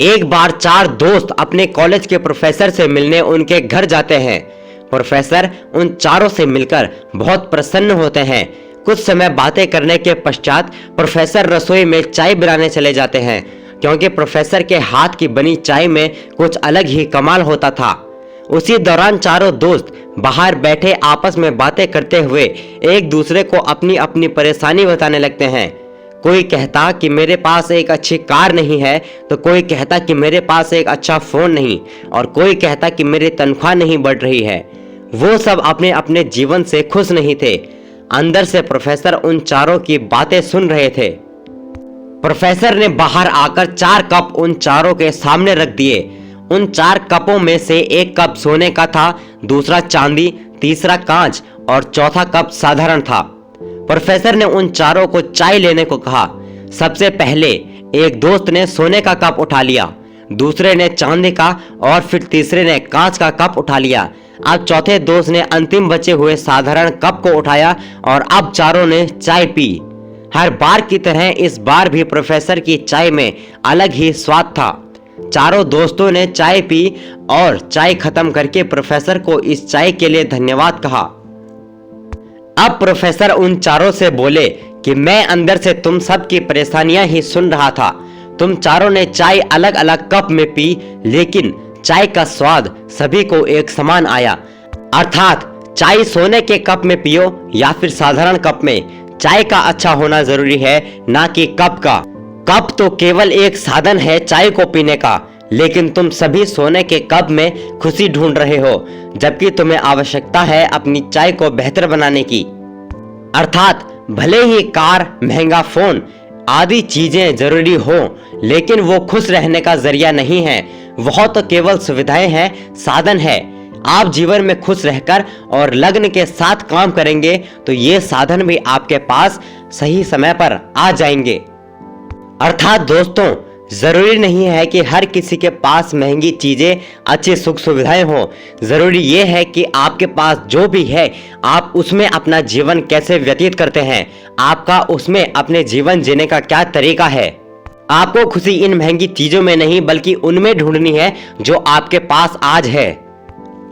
एक बार चार दोस्त अपने कॉलेज के प्रोफेसर से मिलने उनके घर जाते हैं। प्रोफेसर उन चारों से मिलकर बहुत प्रसन्न होते हैं। कुछ समय बातें करने के पश्चात प्रोफेसर रसोई में चाय बनाने चले जाते हैं, क्योंकि प्रोफेसर के हाथ की बनी चाय में कुछ अलग ही कमाल होता था। उसी दौरान चारों दोस्त बाहर बैठे आपस में बातें करते हुए एक दूसरे को अपनी अपनी परेशानी बताने लगते हैं। कोई कहता कि मेरे पास एक अच्छी कार नहीं है, तो कोई कहता कि मेरे पास एक अच्छा फोन नहीं, और कोई कहता कि मेरी तनख्वाह नहीं बढ़ रही है। वो सब अपने अपने जीवन से खुश नहीं थे। अंदर से प्रोफेसर उन चारों की बातें सुन रहे थे। प्रोफेसर ने बाहर आकर 4 कप उन चारों के सामने रख दिए। उन 4 कपों में से एक कप सोने का था, दूसरा चांदी, तीसरा कांच और चौथा कप साधारण था। प्रोफेसर ने उन चारों को चाय लेने को कहा। सबसे पहले एक दोस्त ने सोने का कप उठा लिया, दूसरे ने चांदी का और फिर तीसरे ने कांच का कप उठा लिया। अब चौथे दोस्त ने अंतिम बचे हुए साधारण कप को उठाया और अब चारों ने चाय पी। हर बार की तरह इस बार भी प्रोफेसर की चाय में अलग ही स्वाद था। चारों दोस्तों ने चाय पी और चाय खत्म करके प्रोफेसर को इस चाय के लिए धन्यवाद कहा। अब प्रोफेसर उन चारों से बोले कि मैं अंदर से तुम सब की परेशानियां ही सुन रहा था। तुम चारों ने चाय अलग अलग कप में पी, लेकिन चाय का स्वाद सभी को एक समान आया। अर्थात चाय सोने के कप में पियो या फिर साधारण कप में, चाय का अच्छा होना जरूरी है, ना कि कप का। कप तो केवल एक साधन है चाय को पीने का, लेकिन तुम सभी सोने के कप में खुशी ढूंढ रहे हो, जबकि तुम्हें आवश्यकता है अपनी चाय को बेहतर बनाने की। अर्थात भले ही कार, महंगा फोन आदि चीजें जरूरी हो, लेकिन वो खुश रहने का जरिया नहीं है। वह तो केवल सुविधाएं हैं, साधन है। आप जीवन में खुश रहकर और लगन के साथ काम करेंगे तो ये साधन भी आपके पास सही समय पर आ जाएंगे। अर्थात दोस्तों, जरूरी नहीं है कि हर किसी के पास महंगी चीजें, अच्छी सुख सुविधाएं हो। जरूरी ये है कि आपके पास जो भी है, आप उसमें अपना जीवन कैसे व्यतीत करते हैं, आपका उसमें अपने जीवन जीने का क्या तरीका है। आपको खुशी इन महंगी चीजों में नहीं, बल्कि उनमें ढूंढनी है जो आपके पास आज है।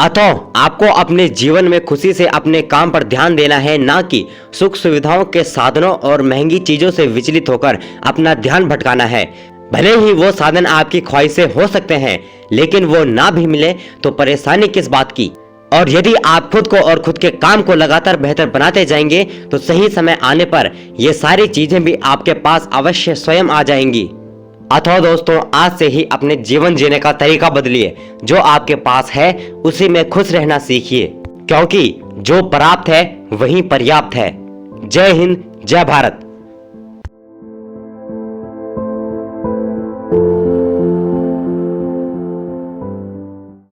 अतः आपको अपने जीवन में खुशी से अपने काम पर ध्यान देना है, ना कि सुख सुविधाओं के साधनों और महंगी चीजों से विचलित होकर अपना ध्यान भटकाना है। भले ही वो साधन आपकी ख्वाहिशें हो सकते हैं, लेकिन वो ना भी मिले तो परेशानी किस बात की। और यदि आप खुद को और खुद के काम को लगातार बेहतर बनाते जाएंगे तो सही समय आने पर ये सारी चीजें भी आपके पास अवश्य स्वयं आ जाएंगी। अथवा दोस्तों, आज से ही अपने जीवन जीने का तरीका बदलिए। जो आपके पास है उसी में खुश रहना सीखिए, क्योंकि जो प्राप्त है वही पर्याप्त है। जय हिंद, जय भारत।